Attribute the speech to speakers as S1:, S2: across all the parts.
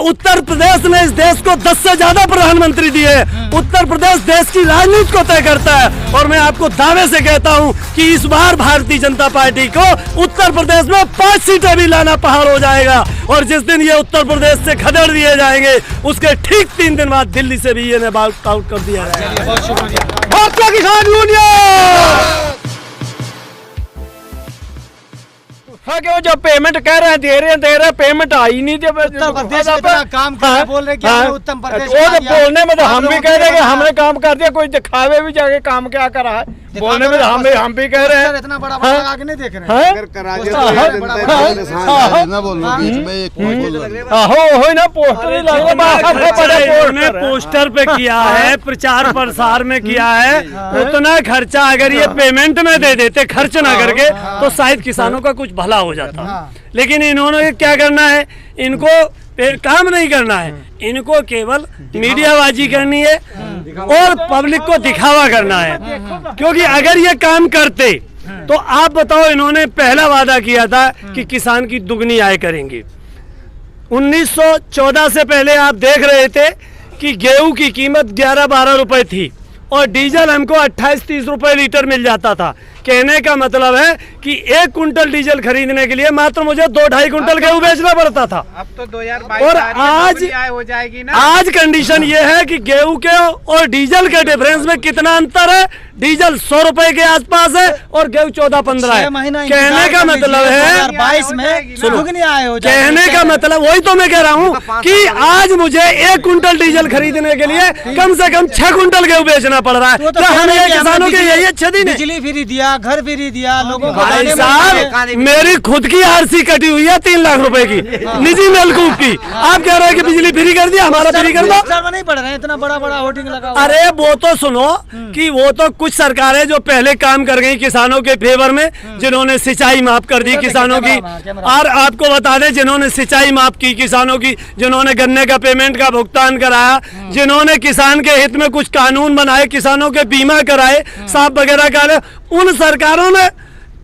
S1: उत्तर प्रदेश ने इस देश को 10 से ज्यादा प्रधानमंत्री दिए। उत्तर प्रदेश देश की राजनीति को तय करता है और मैं आपको दावे से कहता हूं कि इस बार भारतीय जनता पार्टी को उत्तर प्रदेश में 5 सीटें भी लाना पहाड़ हो जाएगा। और जिस दिन ये उत्तर प्रदेश से खदेड़ दिए जाएंगे उसके ठीक 3 दिन बाद दिल्ली से भी ये बाउट आउट कर दिया जाएगा।
S2: बहुत शुक्रिया।
S1: भारतीय किसान यूनियन
S3: क्यों जो पेमेंट कह रहे हैं दे रहे हैं पेमेंट आई नहीं। जब
S2: उत्तर प्रदेश में इतना काम कर रहे बोल रहे कि हमने उत्तर प्रदेश
S3: वो तो बोलने में तो हम भी कह रहे हैं कि हमने काम कर दिया, कोई दिखावे भी जाके काम क्या करा है बोलने में हम भी कह रहे हैं।
S2: इतना बड़ा बड़ा आगे नहीं देख रहे
S3: हैं
S1: पोस्टर पे किया है, प्रचार प्रसार में किया है। उतना खर्चा अगर ये पेमेंट में दे देते खर्च ना करके तो शायद किसानों का कुछ भला हो जाता। लेकिन इन्होंने क्या करना है, इनको काम नहीं करना है, इनको केवल मीडियाबाजी करनी है और पब्लिक को दिखावा करना है। क्योंकि अगर ये काम करते तो आप बताओ, इन्होंने पहला वादा किया था कि किसान की दुगनी आय करेंगे। 1914 से पहले आप देख रहे थे कि गेहूं की कीमत 11-12 रुपए थी और डीजल हमको 28-30 रुपए लीटर मिल जाता था। कहने का मतलब है कि 1 कुंटल डीजल खरीदने के लिए मात्र मुझे 2-2.5 कुंटल गेहूं बेचना पड़ता था।
S4: अब तो 2022
S1: और आज
S4: हो जाएगी ना।
S1: आज कंडीशन ये है कि गेहूं के और डीजल के डिफरेंस में कितना अंतर है। डीजल 100 रुपए के आसपास है और गेहूं 14-15 है। कहने का मतलब है
S2: 22 में दुगनी आय हो जाएगी।
S1: कहने का मतलब वही तो मैं कह रहा हूँ कि आज मुझे 1 कुंटल डीजल खरीदने के लिए कम से कम 6 कुंटल गेहूं बेचना पड़ रहा है। क्या हमें किसानों के यही अच्छे दिन है?
S2: बिजली फ्री दिया, घर फ्री दिया, लोगों को
S1: भाई साहब मेरी खुद की आरसी कटी हुई है 3 लाख रुपए की, निजी नलकूप की। आप कह रहे हैं कि बिजली फ्री कर दिया, हमारा फ्री कर दो।
S2: नहीं पड़ रहे हैं, इतना बड़ा बड़ा होर्डिंग लगा।
S1: अरे वो तो सुनो कि वो तो कुछ सरकारें जो पहले काम कर गई किसानों के फेवर में, जिन्होंने सिंचाई माफ कर दी किसानों की। और आपको बता दें, जिन्होंने सिंचाई माफ की किसानों की, जिन्होंने गन्ने का पेमेंट का भुगतान कराया, जिन्होंने किसान के हित में कुछ कानून बनाए, किसानों के बीमा कराए, साहब वगैरह का, उन सरकारों ने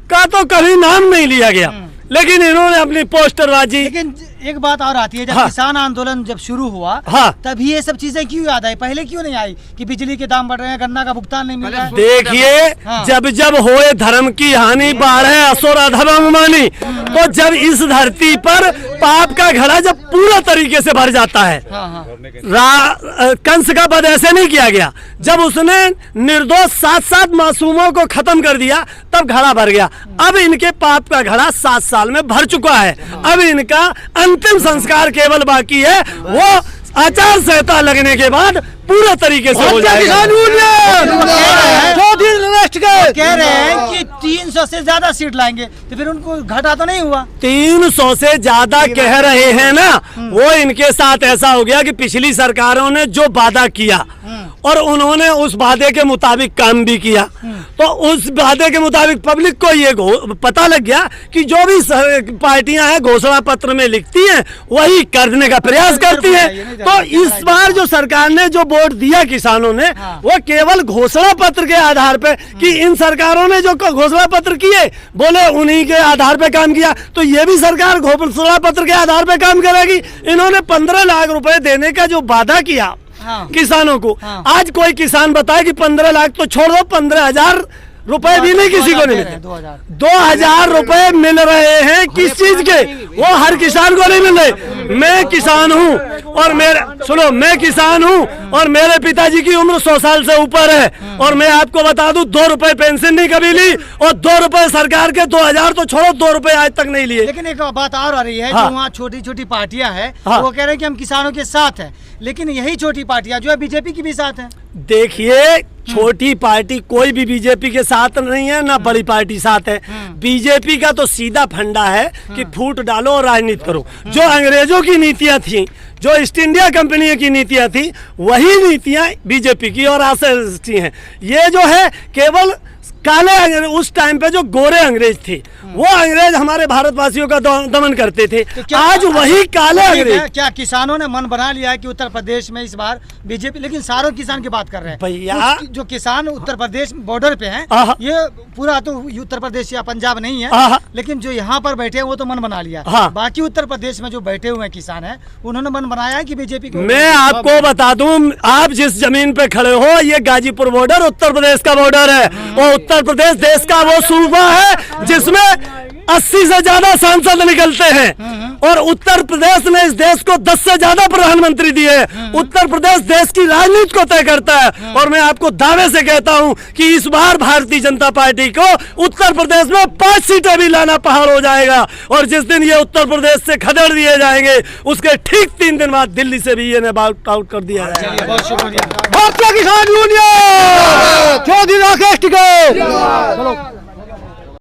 S1: का तो कभी नाम नहीं लिया गया। लेकिन इन्होंने अपनी पोस्टरबाजी।
S2: लेकिन एक बात और आती है, जब किसान आंदोलन जब शुरू हुआ तभी ये सब चीजें क्यों याद आई, पहले क्यों नहीं आई कि बिजली के दाम बढ़ रहे हैं, गन्ना का भुगतान नहीं मिल रहा है?
S1: देखिए जब जब होए धर्म की हानि, बाढ़े असुर अधर्म मानी, तो जब इस धरती पर पाप का घड़ा जब पूरा तरीके से भर जाता है। कंस का वध ऐसे नहीं किया गया, जब उसने निर्दोष 7 मासूमों को खत्म कर दिया तब घड़ा भर गया। अब इनके पाप का घड़ा 7 साल में भर चुका है। अब इनका अंतिम संस्कार केवल बाकी है, वो आचार संहिता लगने के बाद पूरा तरीके से हो जाएगा।
S2: कह रहे हैं कि 300 से ज्यादा सीट लाएंगे, तो फिर उनको घाटा तो नहीं हुआ?
S1: 300 से ज्यादा कह रहे हैं ना, वो इनके साथ ऐसा हो गया कि पिछली सरकारों ने जो वादा किया और उन्होंने उस वादे के मुताबिक काम भी किया, तो उस वादे के मुताबिक पब्लिक को ये पता लग गया कि जो भी पार्टियां हैं घोषणा पत्र में लिखती हैं वही करने का प्रयास करती हैं। तो इस बार जो सरकार ने जो वोट दिया किसानों ने, वो केवल घोषणा पत्र के आधार पे, कि इन सरकारों ने जो घोषणा पत्र किए बोले उन्हीं के आधार पे काम किया, तो ये भी सरकार घोषणा पत्र के आधार पे काम करेगी। इन्होंने 15 लाख रुपए देने का जो वादा किया किसानों को, आज कोई किसान बताए कि 15 लाख तो छोड़ दो, 15,000 रुपए भी नहीं किसी को नहीं मिले। 2,000 रुपए मिल रहे हैं किस चीज के? वो हर किसान को नहीं मिल रहे। मैं किसान हूँ और मैं किसान हूँ और मेरे पिताजी की उम्र 100 साल से ऊपर है, और मैं आपको बता दूं 2 रुपए पेंशन नहीं कभी ली, और 2 रुपए सरकार के, 2,000 तो छोड़ो, 2 रुपए आज तक नहीं लिए।
S2: लेकिन एक बात और आ रही है, जो वहाँ छोटी छोटी पार्टियां हैं वो कह रहे हैं कि हम किसानों के साथ हैं, लेकिन यही छोटी पार्टियां जो है बीजेपी की भी साथ है।
S1: देखिए छोटी पार्टी कोई भी बीजेपी के साथ नहीं है, ना बड़ी पार्टी साथ है। बीजेपी का तो सीधा फंडा है कि फूट डालो और राजनीति करो। जो अंग्रेजों की नीतियां थी, जो ईस्ट इंडिया कंपनी की नीतियां थी, वही नीतियां बीजेपी की और आरएसएस की हैं। ये जो है केवल काले उस टाइम पे जो गोरे अंग्रेज थे, वो अंग्रेज हमारे भारतवासियों का दमन करते थे।
S2: तो
S1: आज वही काले अंग्रेज,
S2: क्या किसानों ने मन बना लिया है कि उत्तर प्रदेश में इस बार बीजेपी, लेकिन सारों किसान की बात कर रहे हैं
S1: भैया।
S2: जो किसान उत्तर प्रदेश बॉर्डर पे हैं, ये पूरा तो उत्तर प्रदेश या पंजाब नहीं है, लेकिन जो यहाँ पर बैठे हैं वो तो मन बना लिया। बाकी उत्तर प्रदेश में जो बैठे हुए हैं किसान हैं, उन्होंने मन बनाया है कि बीजेपी को।
S1: मैं आपको बता दूं, आप जिस जमीन पे खड़े हो, ये गाजीपुर बॉर्डर उत्तर प्रदेश का बॉर्डर है, और उत्तर प्रदेश देश का वो सूबा है जिसमें 80 से ज्यादा सांसद निकलते हैं, और उत्तर प्रदेश ने इस देश को 10 से ज्यादा प्रधानमंत्री दिए। उत्तर प्रदेश देश की राजनीति को तय करता है, और मैं आपको दावे से कहता हूं कि इस बार भारतीय जनता पार्टी को उत्तर प्रदेश में 5 सीटें भी लाना पहाड़ हो जाएगा, और जिस दिन ये उत्तर प्रदेश से खदेड़ दिए जाएंगे, उसके ठीक 3 दिन बाद दिल्ली से भी ये बाउट आउट कर दिया जाएगा।
S2: बहुत शुक्रिया।
S1: भारतीय किसान यूनियन, चौधरी राकेश टिकैत।
S2: चलो